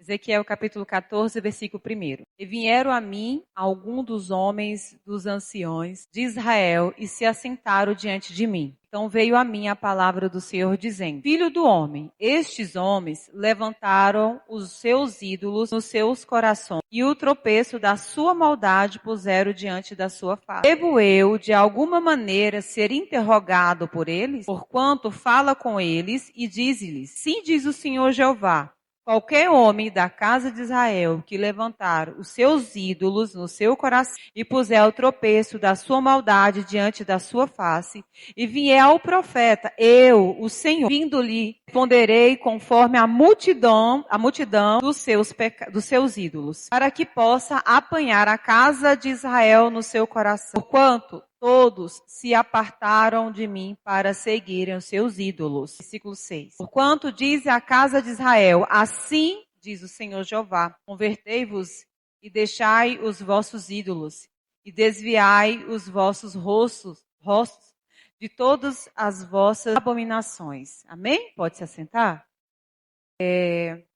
Ezequiel capítulo 14, versículo 1. E vieram a mim alguns dos homens dos anciões de Israel e se assentaram diante de mim. Então veio a mim a palavra do Senhor dizendo: Filho do homem, estes homens levantaram os seus ídolos nos seus corações e o tropeço da sua maldade puseram diante da sua face. Devo eu, de alguma maneira, ser interrogado por eles? Porquanto fala com eles e diz-lhes: Sim, diz o Senhor Jeová. Qualquer homem da casa de Israel que levantar os seus ídolos no seu coração e puser o tropeço da sua maldade diante da sua face, e vier ao profeta, eu, o Senhor, vindo-lhe, responderei conforme a multidão dos seus ídolos, para que possa apanhar a casa de Israel no seu coração. Porquanto todos se apartaram de mim para seguirem os seus ídolos. Versículo 6. Porquanto diz a casa de Israel, assim diz o Senhor Jeová, convertei-vos e deixai os vossos ídolos, e desviai os vossos rostos de todas as vossas abominações. Amém? Pode se assentar?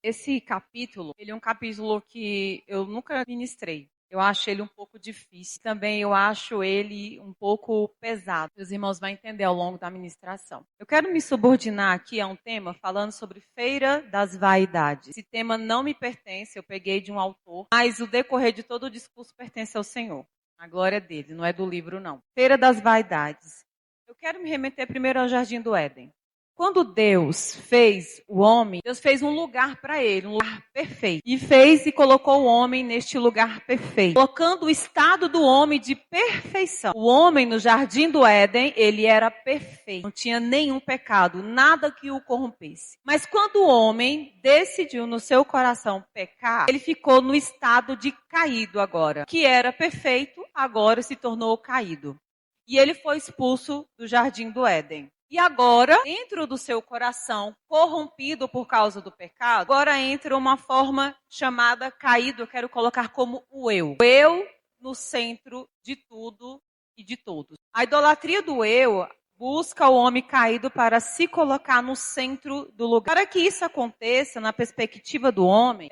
Esse capítulo, ele é um capítulo que eu nunca ministrei. Eu acho ele um pouco difícil. Também eu acho ele um pouco pesado. Os irmãos vão entender ao longo da ministração. Eu quero me subordinar aqui a um tema falando sobre Feira das Vaidades. Esse tema não me pertence, eu peguei de um autor, mas o decorrer de todo o discurso pertence ao Senhor. A glória dele, não é do livro não. Feira das Vaidades. Eu quero me remeter primeiro ao Jardim do Éden. Quando Deus fez o homem, Deus fez um lugar para ele, um lugar perfeito. E fez e colocou o homem neste lugar perfeito, colocando o estado do homem de perfeição. O homem no Jardim do Éden, ele era perfeito, não tinha nenhum pecado, nada que o corrompesse. Mas quando o homem decidiu no seu coração pecar, ele ficou no estado de caído agora. Que era perfeito, agora se tornou caído. E ele foi expulso do Jardim do Éden. E agora, dentro do seu coração, corrompido por causa do pecado, agora entra uma forma chamada caído, eu quero colocar como o eu. O eu no centro de tudo e de todos. A idolatria do eu busca o homem caído para se colocar no centro do lugar. Para que isso aconteça, na perspectiva do homem,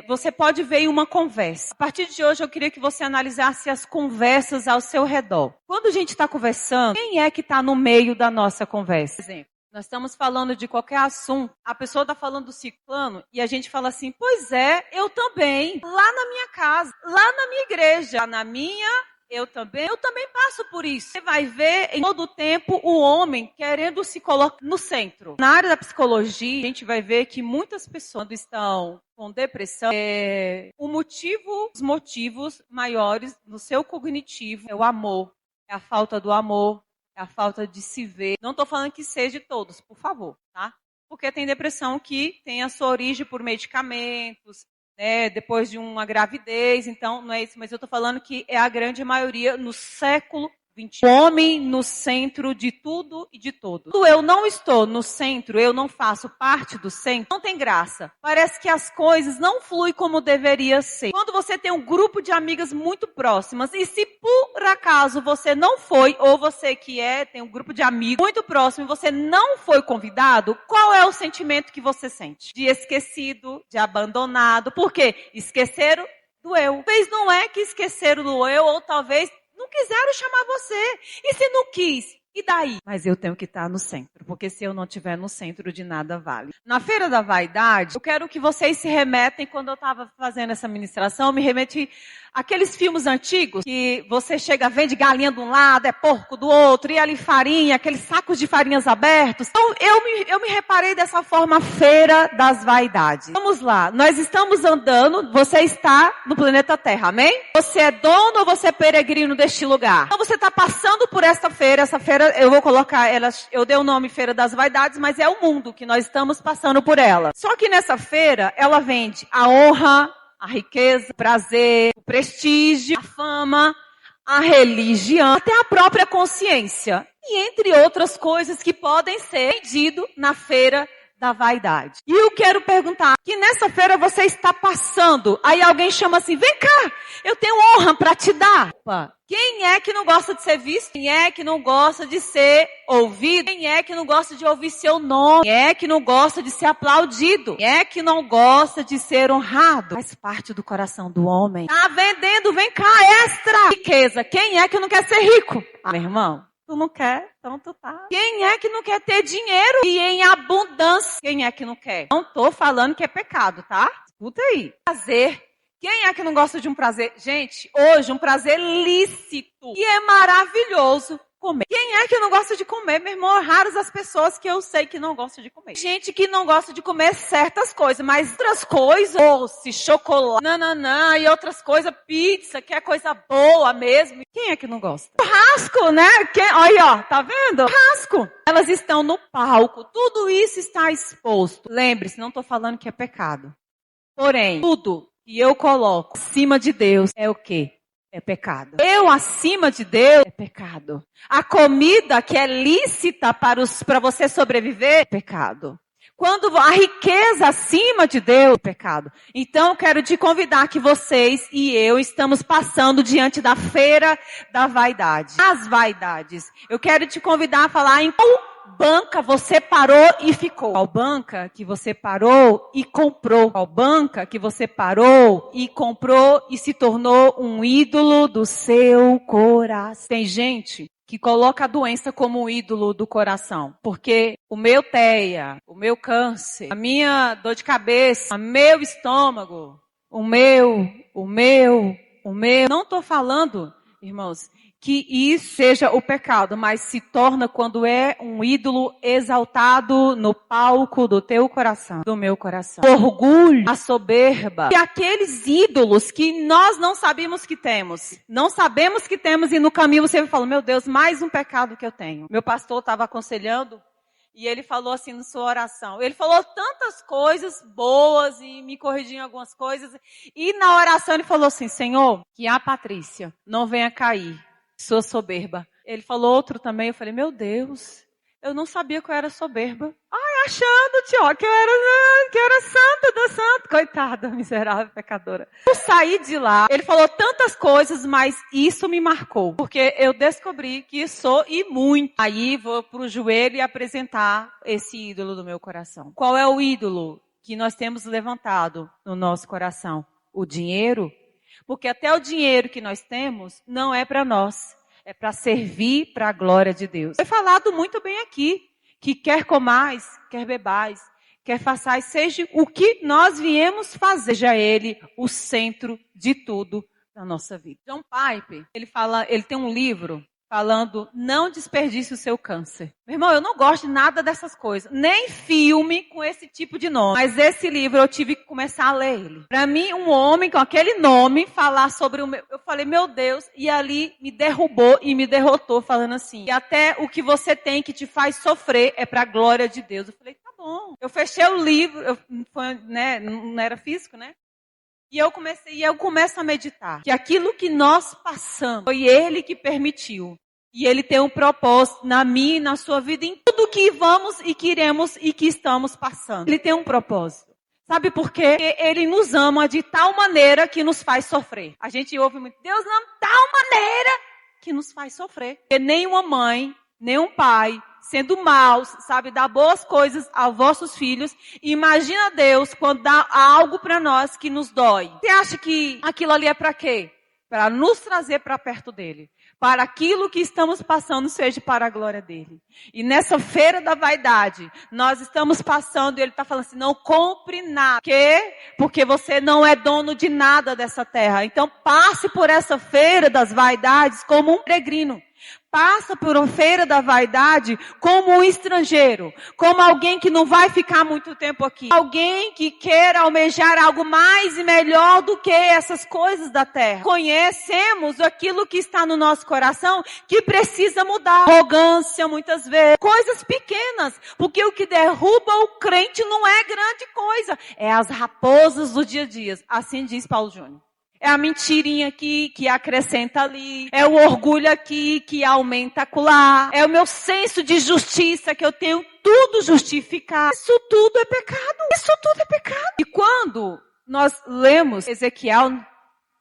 você pode ver em uma conversa. A partir de hoje, eu queria que você analisasse as conversas ao seu redor. Quando a gente está conversando, quem é que está no meio da nossa conversa? Por exemplo, nós estamos falando de qualquer assunto, a pessoa está falando do ciclano e a gente fala assim, pois é, eu também, lá na minha casa, lá na minha igreja, lá na minha... Eu também passo por isso. Você vai ver em todo o tempo o homem querendo se colocar no centro. Na área da psicologia, a gente vai ver que muitas pessoas quando estão com depressão, os motivos maiores no seu cognitivo é o amor, é a falta do amor, é a falta de se ver. Não estou falando que seja de todos, por favor, tá? Porque tem depressão que tem a sua origem por medicamentos, depois de uma gravidez, então não é isso, mas eu estou falando que é a grande maioria no século XXI. O homem no centro de tudo e de todos. Quando eu não estou no centro, eu não faço parte do centro, não tem graça. Parece que as coisas não fluem como deveria ser. Quando você tem um grupo de amigas muito próximas, e se por acaso você não foi, ou você que tem um grupo de amigos muito próximo e você não foi convidado, qual é o sentimento que você sente? De esquecido, de abandonado. Por quê? Esqueceram do eu. Talvez não é que esqueceram do eu, ou talvez não quiseram chamar você. E se não quis? E daí? Mas eu tenho que estar no centro, porque se eu não estiver no centro, de nada vale. Na Feira da Vaidade, eu quero que vocês se remetem, quando eu estava fazendo essa ministração, eu me remeti àqueles filmes antigos, que você chega, vende galinha de um lado, porco do outro, e ali farinha, aqueles sacos de farinhas abertos. Então, eu me reparei dessa forma, Feira das Vaidades. Vamos lá, nós estamos andando, você está no planeta Terra, amém? Você é dono ou você é peregrino deste lugar? Então você está passando por essa feira eu vou colocar ela, eu dei o nome Feira das Vaidades, mas é o mundo que nós estamos passando por ela. Só que nessa feira, ela vende a honra, a riqueza, o prazer, o prestígio, a fama, a religião, até a própria consciência. E entre outras coisas que podem ser vendidas na Feira da vaidade. E eu quero perguntar, que nessa feira você está passando, aí alguém chama assim, vem cá, eu tenho honra para te dar. Opa, quem é que não gosta de ser visto? Quem é que não gosta de ser ouvido? Quem é que não gosta de ouvir seu nome? Quem é que não gosta de ser aplaudido? Quem é que não gosta de ser honrado? Faz parte do coração do homem. Tá vendendo, vem cá, extra! Riqueza, quem é que não quer ser rico? Ah, meu irmão. Tu não quer, então tu tá. Quem é que não quer ter dinheiro e em abundância? Quem é que não quer? Não tô falando que é pecado, tá? Escuta aí. Prazer. Quem é que não gosta de um prazer? Gente, hoje um prazer lícito. E é maravilhoso comer. Quem é que não gosta de comer? Meu irmão, raras as pessoas que eu sei que não gostam de comer. Gente que não gosta de comer certas coisas, mas outras coisas, doce, chocolate, nananã, e outras coisas, pizza, que é coisa boa mesmo. Quem é que não gosta? Churrasco, né? Olha, ó, tá vendo? Churrasco. Elas estão no palco, tudo isso está exposto. Lembre-se, não estou falando que é pecado. Porém, tudo que eu coloco acima de Deus é o quê? É pecado. Eu acima de Deus é pecado. A comida que é lícita para você sobreviver é pecado. Quando a riqueza acima de Deus é pecado. Então eu quero te convidar que vocês e eu estamos passando diante da feira da vaidade. As vaidades. Eu quero te convidar a falar em qual banca você parou e ficou. Qual banca que você parou e comprou. Qual banca que você parou e comprou e se tornou um ídolo do seu coração. Tem gente que coloca a doença como um ídolo do coração. Porque o meu TEA, o meu câncer, a minha dor de cabeça, o meu estômago, o meu. Não estou falando, irmãos, que isso seja o pecado, mas se torna quando é um ídolo exaltado no palco do teu coração, do meu coração. O orgulho, a soberba, e aqueles ídolos que nós não sabemos que temos. Não sabemos que temos e no caminho você fala, meu Deus, mais um pecado que eu tenho. Meu pastor estava aconselhando e ele falou assim na sua oração. Ele falou tantas coisas boas e me corrigiu em algumas coisas. E na oração ele falou assim, Senhor, que a Patrícia não venha cair. Sua soberba. Ele falou outro também, eu falei, meu Deus, eu não sabia que eu era soberba. Ai, achando, tio, que eu era santa do santo. Coitada, miserável pecadora. Eu saí de lá, ele falou tantas coisas, mas isso me marcou. Porque eu descobri que sou e muito. Aí vou pro joelho e apresentar esse ídolo do meu coração. Qual é o ídolo que nós temos levantado no nosso coração? O dinheiro? Porque até o dinheiro que nós temos não é para nós, é para servir para a glória de Deus. Foi falado muito bem aqui, que quer comais, quer bebais, quer façais, seja o que nós viemos fazer, seja ele o centro de tudo na nossa vida. John Piper, ele tem um livro falando, não desperdice o seu câncer. Meu irmão, eu não gosto de nada dessas coisas, nem filme com esse tipo de nome. Mas esse livro eu tive que começar a ler ele. Para mim, um homem com aquele nome falar sobre o meu, eu falei, meu Deus, e ali me derrubou e me derrotou falando assim, e até o que você tem que te faz sofrer é para a glória de Deus. Eu falei, tá bom. Eu fechei o livro, não era físico, né? E eu começo a meditar que aquilo que nós passamos foi Ele que permitiu. E Ele tem um propósito na minha e na sua vida, em tudo que vamos e que iremos e que estamos passando. Ele tem um propósito. Sabe por quê? Porque Ele nos ama de tal maneira que nos faz sofrer. A gente ouve muito, Deus ama de tal maneira que nos faz sofrer. Porque nem uma mãe, nem um pai, sendo maus, sabe, dar boas coisas aos vossos filhos. E imagina Deus quando dá algo para nós que nos dói. Você acha que aquilo ali é para quê? Para nos trazer para perto dele. Para aquilo que estamos passando seja para a glória dele. E nessa feira da vaidade, nós estamos passando e ele está falando assim, não compre nada. Por quê? Porque você não é dono de nada dessa terra. Então passe por essa feira das vaidades como um peregrino. Passa por uma feira da vaidade como um estrangeiro, como alguém que não vai ficar muito tempo aqui. Alguém que queira almejar algo mais e melhor do que essas coisas da terra. Conhecemos aquilo que está no nosso coração que precisa mudar. Arrogância muitas vezes, coisas pequenas, porque o que derruba o crente não é grande coisa, é as raposas do dia a dia. Assim diz Paulo Júnior. É a mentirinha aqui que acrescenta ali. É o orgulho aqui que aumenta acolá. É o meu senso de justiça que eu tenho tudo justificado. Isso tudo é pecado. Isso tudo é pecado. E quando nós lemos Ezequiel,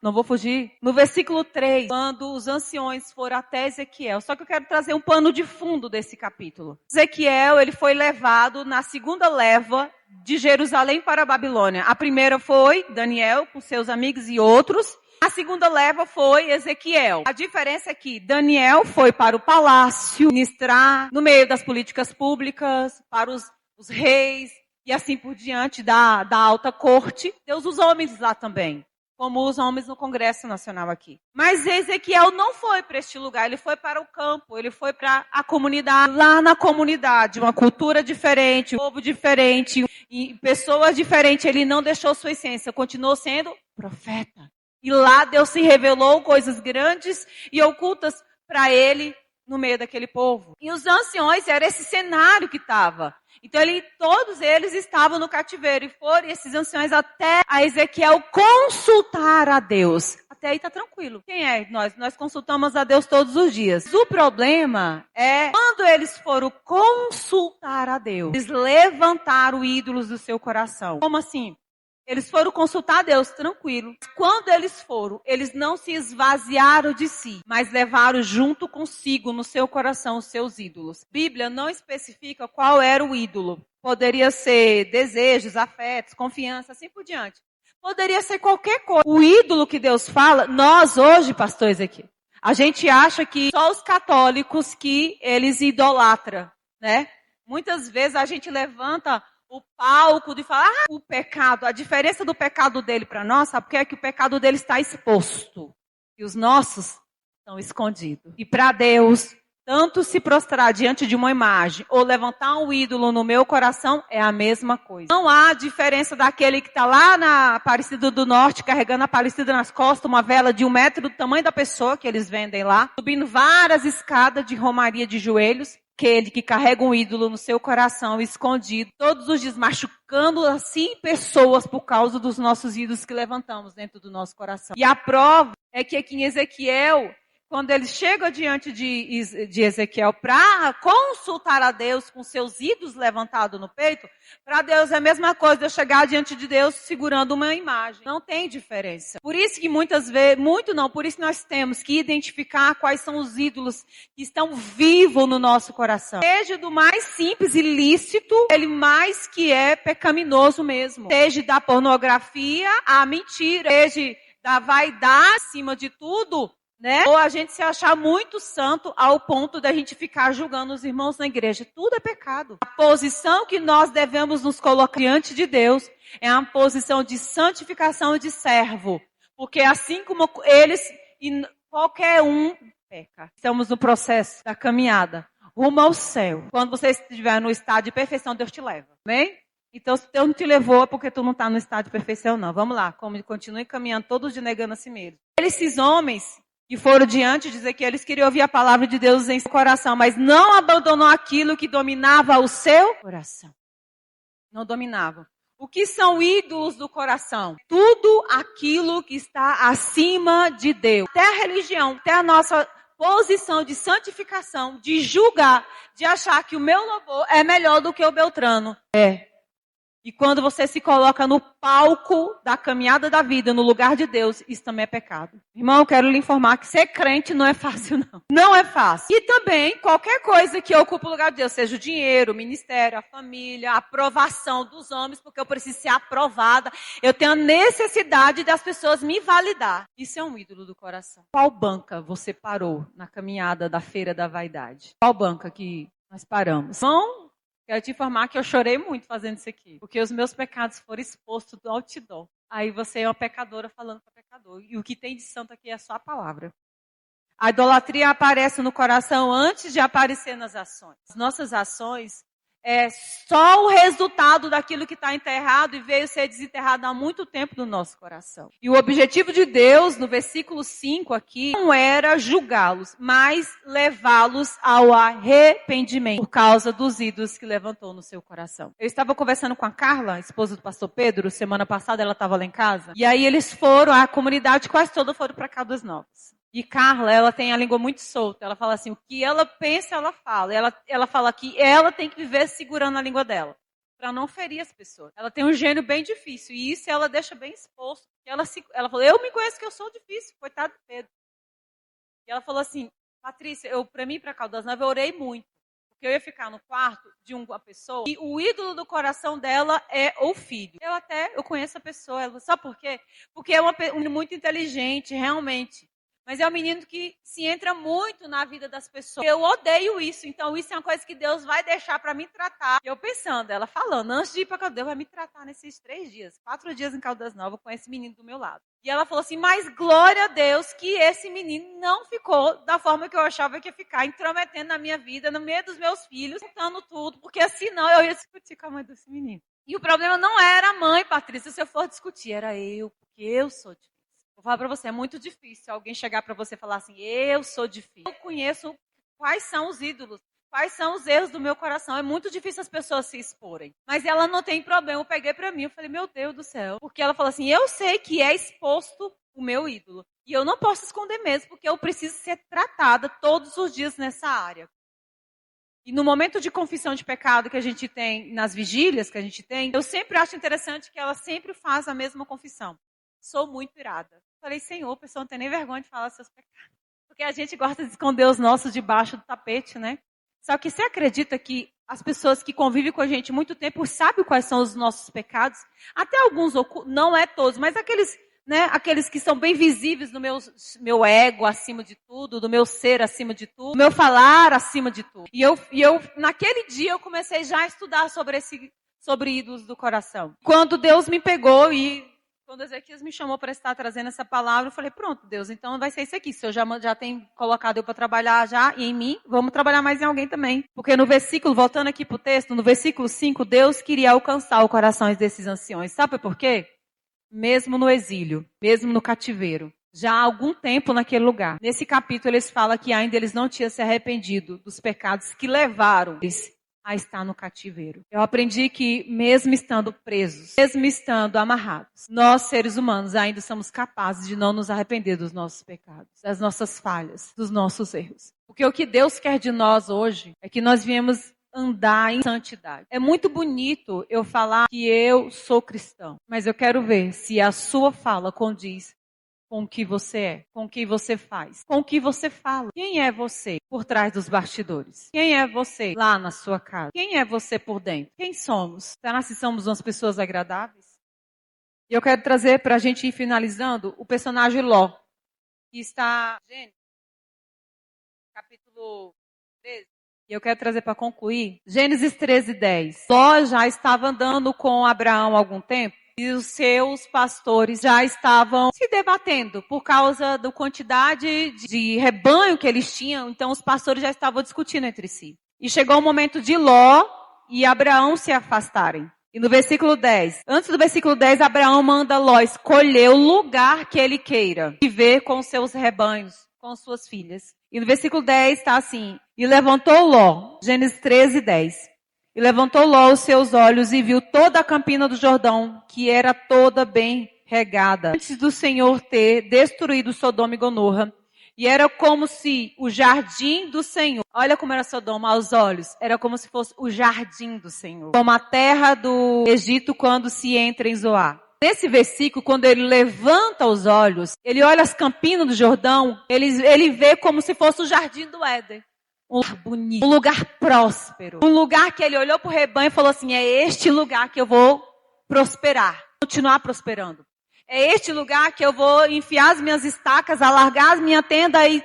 não vou fugir, no versículo 3, quando os anciões foram até Ezequiel. Só que eu quero trazer um pano de fundo desse capítulo. Ezequiel, ele foi levado na segunda leva de Jerusalém para a Babilônia. A primeira foi Daniel com seus amigos e outros. A segunda leva foi Ezequiel. A diferença é que Daniel foi para o palácio ministrar no meio das políticas públicas, para os reis e assim por diante da alta corte. Deus os homens lá também, como os homens no Congresso Nacional aqui. Mas Ezequiel não foi para este lugar, ele foi para o campo, ele foi para a comunidade. Lá na comunidade, uma cultura diferente, um povo diferente, e pessoas diferentes, ele não deixou sua essência, continuou sendo profeta. E lá Deus se revelou coisas grandes e ocultas para ele no meio daquele povo. E os anciões, era esse cenário que estava. Então todos eles estavam no cativeiro e foram esses anciões até a Ezequiel consultar a Deus. Até aí está tranquilo. Quem é nós? Nós consultamos a Deus todos os dias. O problema é quando eles foram consultar a Deus, eles levantaram ídolos do seu coração. Como assim? Eles foram consultar a Deus, tranquilo. Quando eles foram, eles não se esvaziaram de si, mas levaram junto consigo, no seu coração, os seus ídolos. A Bíblia não especifica qual era o ídolo. Poderia ser desejos, afetos, confiança, assim por diante. Poderia ser qualquer coisa. O ídolo que Deus fala, nós hoje, pastores aqui, a gente acha que só os católicos que eles idolatram, né? Muitas vezes a gente levanta o palco de falar, o pecado, a diferença do pecado dele para nós, sabe porque é que o pecado dele está exposto e os nossos estão escondidos. E para Deus, tanto se prostrar diante de uma imagem ou levantar um ídolo no meu coração é a mesma coisa. Não há diferença daquele que está lá na Aparecida do Norte, carregando a Aparecida nas costas, uma vela de 1 metro do tamanho da pessoa que eles vendem lá, subindo várias escadas de romaria de joelhos. Aquele que carrega um ídolo no seu coração escondido, todos os dias machucando assim pessoas por causa dos nossos ídolos que levantamos dentro do nosso coração. E a prova é que aqui em Ezequiel, quando ele chega diante de Ezequiel para consultar a Deus com seus ídolos levantados no peito, para Deus é a mesma coisa de eu chegar diante de Deus segurando uma imagem. Não tem diferença. Por isso que muitas vezes, por isso nós temos que identificar quais são os ídolos que estão vivos no nosso coração. Seja do mais simples e lícito, ele mais que é pecaminoso mesmo. Seja da pornografia à mentira, seja da vaidade acima de tudo, né? Ou a gente se achar muito santo ao ponto da gente ficar julgando os irmãos na igreja. Tudo é pecado. A posição que nós devemos nos colocar diante de Deus é uma posição de santificação e de servo. Porque assim como eles e qualquer um peca. Estamos no processo da caminhada rumo ao céu. Quando você estiver no estado de perfeição, Deus te leva. Amém? Então, se Deus não te levou, é porque tu não está no estado de perfeição, não. Vamos lá. Continue caminhando, todos de negando a si mesmo. Esses homens que foram diante dizer que eles queriam ouvir a palavra de Deus em seu coração, mas não abandonou aquilo que dominava o seu coração. Não dominava. O que são ídolos do coração? Tudo aquilo que está acima de Deus. Até a religião, até a nossa posição de santificação, de julgar, de achar que o meu louvor é melhor do que o Beltrano. E quando você se coloca no palco da caminhada da vida, no lugar de Deus, isso também é pecado. Irmão, eu quero lhe informar que ser crente não é fácil, não. Não é fácil. E também, qualquer coisa que ocupe o lugar de Deus, seja o dinheiro, o ministério, a família, a aprovação dos homens, porque eu preciso ser aprovada. Eu tenho a necessidade das pessoas me validar. Isso é um ídolo do coração. Qual banca você parou na caminhada da feira da vaidade? Qual banca que nós paramos? Não. Quero te informar que eu chorei muito fazendo isso aqui. Porque os meus pecados foram expostos do outdoor. Aí você é uma pecadora falando para pecador. E o que tem de santo aqui é só a palavra. A idolatria aparece no coração antes de aparecer nas ações. As nossas ações, é só o resultado daquilo que está enterrado e veio ser desenterrado há muito tempo no nosso coração. E o objetivo de Deus, no versículo 5 aqui, não era julgá-los, mas levá-los ao arrependimento por causa dos ídolos que levantou no seu coração. Eu estava conversando com a Carla, esposa do pastor Pedro, semana passada ela estava lá em casa, e aí eles foram, a comunidade quase toda foram para Caldas Novas. E Carla, ela tem a língua muito solta. Ela fala assim, o que ela pensa, ela fala. Ela fala que ela tem que viver segurando a língua dela, para não ferir as pessoas. Ela tem um gênio bem difícil, e isso ela deixa bem exposto. Ela falou, eu me conheço que eu sou difícil, coitado do Pedro. E ela falou assim, Patrícia, para mim, para Caldas Novas, eu orei muito. Porque eu ia ficar no quarto de uma pessoa, e o ídolo do coração dela é o filho. Eu conheço a pessoa, ela, sabe por quê? Porque é muito inteligente, realmente. Mas é um menino que se entra muito na vida das pessoas. Eu odeio isso, então isso é uma coisa que Deus vai deixar para me tratar. Eu pensando, ela falando, antes de ir para Caldas, Deus vai me tratar nesses 3 dias, 4 dias em Caldas Novas com esse menino do meu lado. E ela falou assim, mas glória a Deus que esse menino não ficou da forma que eu achava que ia ficar, intrometendo na minha vida, no meio dos meus filhos, contando tudo, porque senão eu ia discutir com a mãe desse menino. E o problema não era a mãe, Patrícia, se eu for discutir, era eu, porque eu sou difícil. Vou falar para você, é muito difícil alguém chegar para você e falar assim, eu sou difícil. Eu conheço quais são os ídolos, quais são os erros do meu coração. É muito difícil as pessoas se exporem. Mas ela não tem problema, eu peguei para mim, eu falei, meu Deus do céu. Porque ela falou assim, eu sei que é exposto o meu ídolo. E eu não posso esconder mesmo, porque eu preciso ser tratada todos os dias nessa área. E no momento de confissão de pecado que a gente tem, nas vigílias que a gente tem, eu sempre acho interessante que ela sempre faz a mesma confissão. Sou muito irada. Falei, Senhor, a pessoa não tem nem vergonha de falar seus pecados. Porque a gente gosta de esconder os nossos debaixo do tapete, né? Só que você acredita que as pessoas que convivem com a gente há muito tempo sabem quais são os nossos pecados? Até alguns, não é todos, mas aqueles que são bem visíveis no meu ego acima de tudo, do meu ser acima de tudo, do meu falar acima de tudo. E eu naquele dia, eu comecei já a estudar sobre ídolos do coração. Quando Deus me pegou quando Ezequias me chamou para estar trazendo essa palavra, eu falei, pronto, Deus, então vai ser isso aqui. Se eu já tem colocado eu para trabalhar já em mim, vamos trabalhar mais em alguém também. Porque no versículo, voltando aqui para o texto, no versículo 5, Deus queria alcançar os corações desses anciões. Sabe por quê? Mesmo no exílio, mesmo no cativeiro, já há algum tempo naquele lugar. Nesse capítulo eles falam que ainda eles não tinham se arrependido dos pecados que levaram eles a estar no cativeiro. Eu aprendi que mesmo estando presos, mesmo estando amarrados, nós seres humanos ainda somos capazes de não nos arrepender dos nossos pecados, das nossas falhas, dos nossos erros. Porque o que Deus quer de nós hoje é que nós viemos andar em santidade. É muito bonito eu falar que eu sou cristão, mas eu quero ver se a sua fala condiz com o que você é, com o que você faz, com o que você fala. Quem é você por trás dos bastidores? Quem é você lá na sua casa? Quem é você por dentro? Quem somos? Será que somos umas pessoas agradáveis? E eu quero trazer para a gente ir finalizando o personagem Ló, que está em Gênesis, capítulo 13. E eu quero trazer para concluir, Gênesis 13:10. Ló já estava andando com Abraão há algum tempo, e os seus pastores já estavam se debatendo por causa da quantidade de rebanho que eles tinham. Então os pastores já estavam discutindo entre si. E chegou o momento de Ló e Abraão se afastarem. E no versículo 10, antes do versículo 10, Abraão manda Ló escolher o lugar que ele queira viver com seus rebanhos, com suas filhas. E no versículo 10 está assim, e levantou Ló, Gênesis 13:10. E levantou Ló os seus olhos e viu toda a campina do Jordão, que era toda bem regada, antes do Senhor ter destruído Sodoma e Gomorra. E era como se o jardim do Senhor, olha como era Sodoma aos olhos, era como se fosse o jardim do Senhor, como a terra do Egito quando se entra em Zoar. Nesse versículo, quando ele levanta os olhos, ele olha as campinas do Jordão, ele vê como se fosse o jardim do Éden. Um lugar bonito, um lugar próspero, um lugar que ele olhou para o rebanho e falou assim, é este lugar que eu vou prosperar, continuar prosperando. É este lugar que eu vou enfiar as minhas estacas, alargar as minha tenda e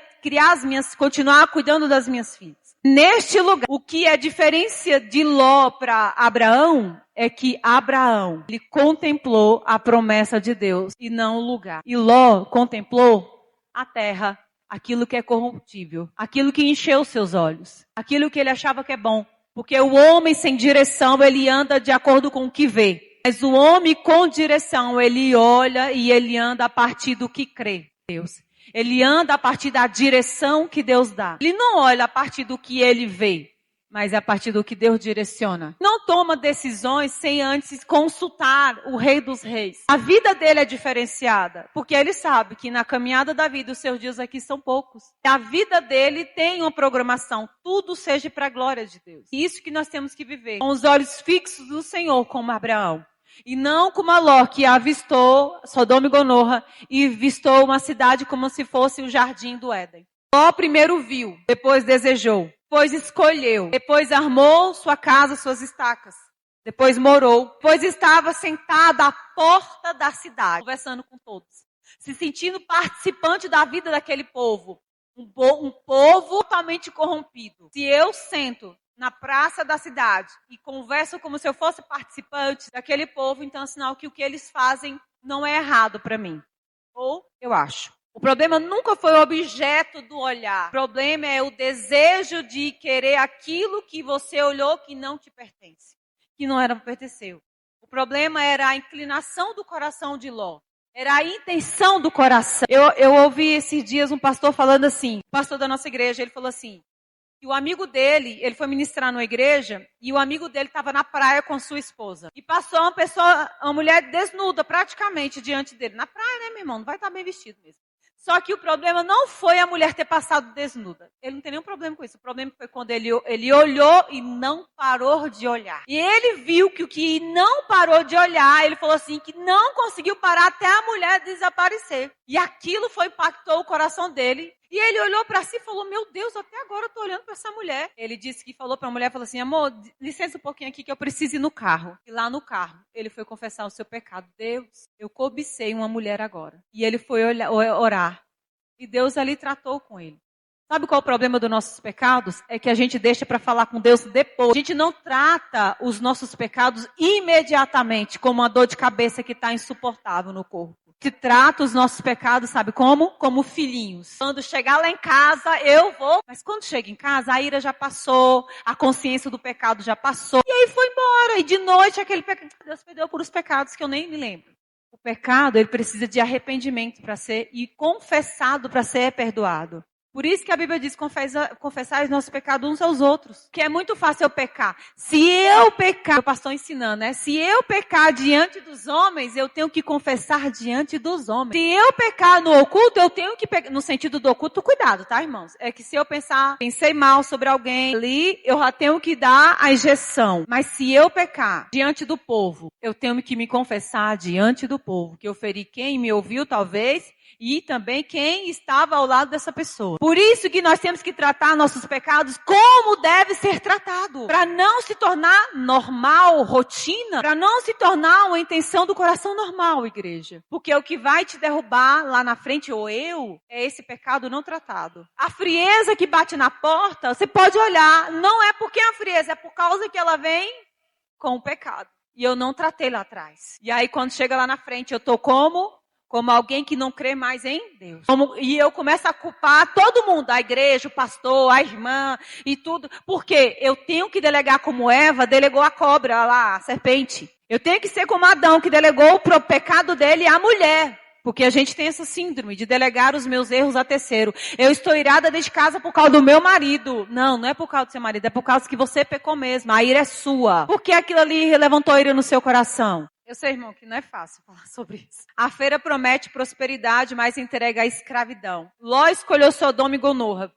continuar cuidando das minhas filhas. Neste lugar, o que é diferença de Ló para Abraão é que Abraão, ele contemplou a promessa de Deus e não o lugar. E Ló contemplou a terra, aquilo que é corruptível, aquilo que encheu seus olhos, aquilo que ele achava que é bom. Porque o homem sem direção, ele anda de acordo com o que vê. Mas o homem com direção, ele olha e ele anda a partir do que crê em Deus. Ele anda a partir da direção que Deus dá. Ele não olha a partir do que ele vê, mas é a partir do que Deus direciona. Não toma decisões sem antes consultar o Rei dos Reis. A vida dele é diferenciada, porque ele sabe que na caminhada da vida os seus dias aqui são poucos. A vida dele tem uma programação, tudo seja para a glória de Deus. E isso que nós temos que viver, com os olhos fixos no Senhor, como Abraão. E não como a Ló, que avistou Sodoma e Gomorra e vistou uma cidade como se fosse o jardim do Éden. Ló primeiro viu, depois desejou, depois escolheu, depois armou sua casa, suas estacas, depois morou, depois estava sentado à porta da cidade, conversando com todos, se sentindo participante da vida daquele povo. Um povo totalmente corrompido. Se eu sento na praça da cidade e converso como se eu fosse participante daquele povo, então é sinal que o que eles fazem não é errado para mim. Ou eu acho. O problema nunca foi o objeto do olhar. O problema é o desejo de querer aquilo que você olhou que não te pertence. Que não era pertenceu. O problema era a inclinação do coração de Ló. Era a intenção do coração. Eu ouvi esses dias um pastor falando assim, pastor da nossa igreja, ele falou assim, que o amigo dele, ele foi ministrar numa igreja, e o amigo dele estava na praia com sua esposa. E passou uma mulher desnuda praticamente diante dele. Na praia, né, meu irmão? Não vai estar bem vestido mesmo. Só que o problema não foi a mulher ter passado desnuda. Ele não tem nenhum problema com isso. O problema foi quando ele olhou e não parou de olhar. E ele viu que o que não parou de olhar, ele falou assim, que não conseguiu parar até a mulher desaparecer. E aquilo impactou o coração dele. E ele olhou para si e falou, meu Deus, até agora eu estou olhando para essa mulher. Ele disse que falou para a mulher, falou assim, amor, licença um pouquinho aqui que eu preciso ir no carro. E lá no carro, ele foi confessar o seu pecado. Deus, eu cobicei uma mulher agora. E ele foi orar. E Deus ali tratou com ele. Sabe qual é o problema dos nossos pecados? É que a gente deixa para falar com Deus depois. A gente não trata os nossos pecados imediatamente, como uma dor de cabeça que está insuportável no corpo. Se trata os nossos pecados, sabe como? Como filhinhos. Quando chegar lá em casa, eu vou. Mas quando chega em casa, a ira já passou, a consciência do pecado já passou. E aí foi embora. E de noite, aquele pecado. Deus perdoou por os pecados que eu nem me lembro. O pecado, ele precisa de arrependimento para ser, e confessado para ser perdoado. Por isso que a Bíblia diz, confessar os nossos pecados uns aos outros. Que é muito fácil eu pecar. Se eu pecar, o pastor ensinando, né? Se eu pecar diante dos homens, eu tenho que confessar diante dos homens. Se eu pecar no oculto, eu tenho que pecar, no sentido do oculto, cuidado, tá, irmãos? É que se eu pensei mal sobre alguém ali, eu já tenho que dar a injeção. Mas se eu pecar diante do povo, eu tenho que me confessar diante do povo. Que eu feri quem me ouviu, talvez, e também quem estava ao lado dessa pessoa. Por isso que nós temos que tratar nossos pecados como deve ser tratado. Para não se tornar normal, rotina. Para não se tornar uma intenção do coração normal, igreja. Porque o que vai te derrubar lá na frente, ou eu, é esse pecado não tratado. A frieza que bate na porta, você pode olhar. Não é porque a frieza, é por causa que ela vem com o pecado. E eu não tratei lá atrás. E aí quando chega lá na frente, eu tô como alguém que não crê mais em Deus. E eu começo a culpar todo mundo, a igreja, o pastor, a irmã e tudo. Porque eu tenho que delegar como Eva delegou a cobra lá, a serpente. Eu tenho que ser como Adão, que delegou o pecado dele à mulher. Porque a gente tem essa síndrome de delegar os meus erros a terceiro. Eu estou irada desde casa por causa do meu marido. Não, não é por causa do seu marido, é por causa que você pecou mesmo. A ira é sua. Por que aquilo ali levantou ira no seu coração? Eu sei, irmão, que não é fácil falar sobre isso. A feira promete prosperidade, mas entrega a escravidão. Ló escolheu Sodoma e Gomorra.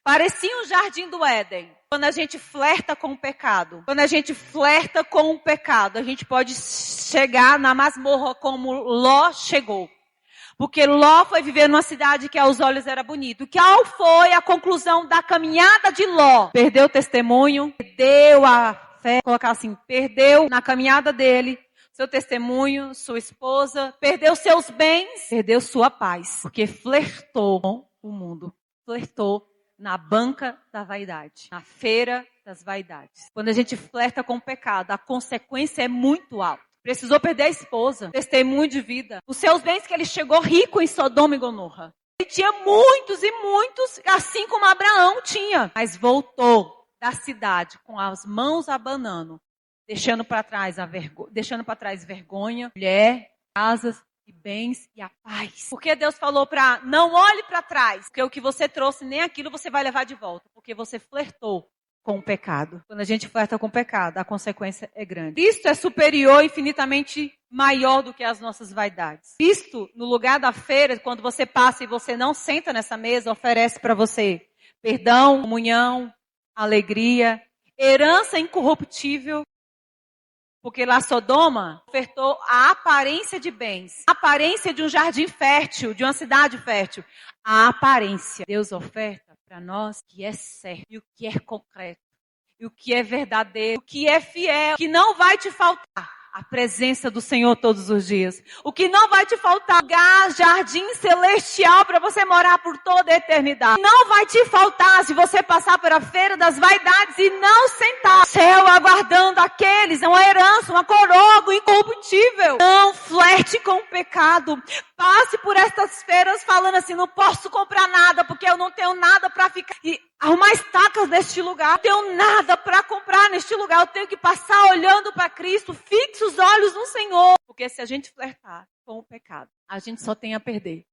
Parecia um jardim do Éden. Quando a gente flerta com o pecado. Quando a gente flerta com o pecado, a gente pode chegar na masmorra como Ló chegou. Porque Ló foi viver numa cidade que aos olhos era bonito. Qual foi a conclusão da caminhada de Ló? Perdeu o testemunho, perdeu a fé, colocar assim, perdeu na caminhada dele seu testemunho, sua esposa, perdeu seus bens, perdeu sua paz. Porque flertou com o mundo, flertou na banca da vaidade, na feira das vaidades. Quando a gente flerta com o pecado, a consequência é muito alta. Precisou perder a esposa, testemunho de vida. Os seus bens que ele chegou rico em Sodoma e Gomorra. Ele tinha muitos e muitos, assim como Abraão tinha. Mas voltou da cidade com as mãos abanando, deixando para trás vergonha, mulher, casas e bens e a paz. Porque Deus falou para não olhe para trás, porque o que você trouxe nem aquilo você vai levar de volta, porque você flertou com o pecado. Quando a gente flerta com o pecado, a consequência é grande. Cristo é superior, infinitamente maior do que as nossas vaidades. Cristo, no lugar da feira, quando você passa e você não senta nessa mesa, oferece para você perdão, comunhão, alegria, herança incorruptível. Porque lá Sodoma ofertou a aparência de bens, a aparência de um jardim fértil, de uma cidade fértil. A aparência. Deus oferta para nós o que é certo, e o que é concreto, e o que é verdadeiro, o que é fiel, o que não vai te faltar. A presença do Senhor todos os dias. O que não vai te faltar, lugar, jardim celestial para você morar por toda a eternidade. Não vai te faltar se você passar pela feira das vaidades e não sentar no céu aguardando aqueles, uma herança, uma coroa, algo incorruptível. Não flerte com o pecado. Passe por estas feiras falando assim, não posso comprar nada porque eu não tenho nada para ficar e arrumar estacas neste lugar. Não tenho nada para comprar neste lugar. Eu tenho que passar olhando para Cristo. Fixe os olhos no Senhor. Porque se a gente flertar com o pecado, a gente só tem a perder.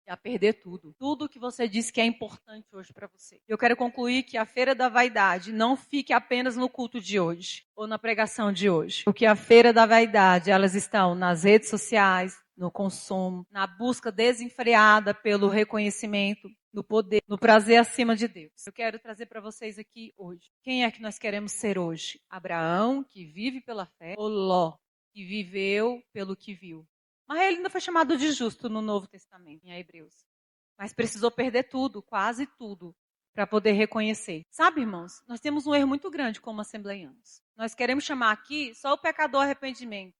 E a perder tudo. Tudo que você disse que é importante hoje para você. Eu quero concluir que a Feira da Vaidade não fique apenas no culto de hoje. Ou na pregação de hoje. Porque a Feira da Vaidade, elas estão nas redes sociais, no consumo, na busca desenfreada pelo reconhecimento, no poder, no prazer acima de Deus. Eu quero trazer para vocês aqui hoje. Quem é que nós queremos ser hoje? Abraão, que vive pela fé, ou Ló, que viveu pelo que viu? Mas ele ainda foi chamado de justo no Novo Testamento, em Hebreus. Mas precisou perder tudo, quase tudo, para poder reconhecer. Sabe, irmãos, nós temos um erro muito grande como assembleianos. Nós queremos chamar aqui só o pecador arrependimento.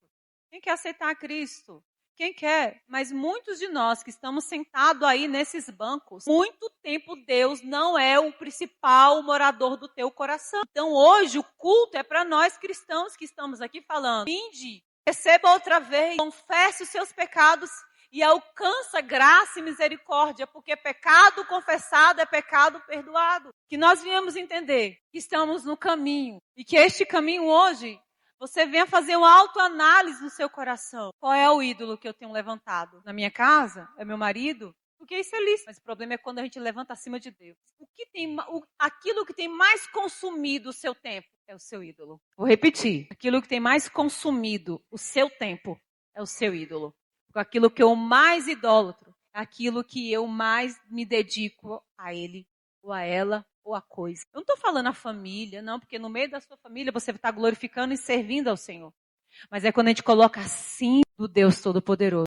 Quem quer aceitar Cristo? Quem quer? Mas muitos de nós que estamos sentados aí nesses bancos, muito tempo Deus não é o principal morador do teu coração. Então hoje o culto é para nós cristãos que estamos aqui falando. Vinde, receba outra vez, confesse os seus pecados e alcança graça e misericórdia, porque pecado confessado é pecado perdoado. Que nós viemos entender que estamos no caminho e que este caminho hoje você venha fazer uma autoanálise no seu coração. Qual é o ídolo que eu tenho levantado? Na minha casa? É meu marido? Porque isso é lícito. Mas o problema é quando a gente levanta acima de Deus. Aquilo que tem mais consumido o seu tempo é o seu ídolo. Vou repetir. Aquilo que tem mais consumido o seu tempo é o seu ídolo. Porque aquilo que eu mais idólatro é aquilo que eu mais me dedico a ele ou a ela. Ou a coisa. Eu não estou falando a família, não, porque no meio da sua família você está glorificando e servindo ao Senhor. Mas é quando a gente coloca acima do Deus Todo-Poderoso.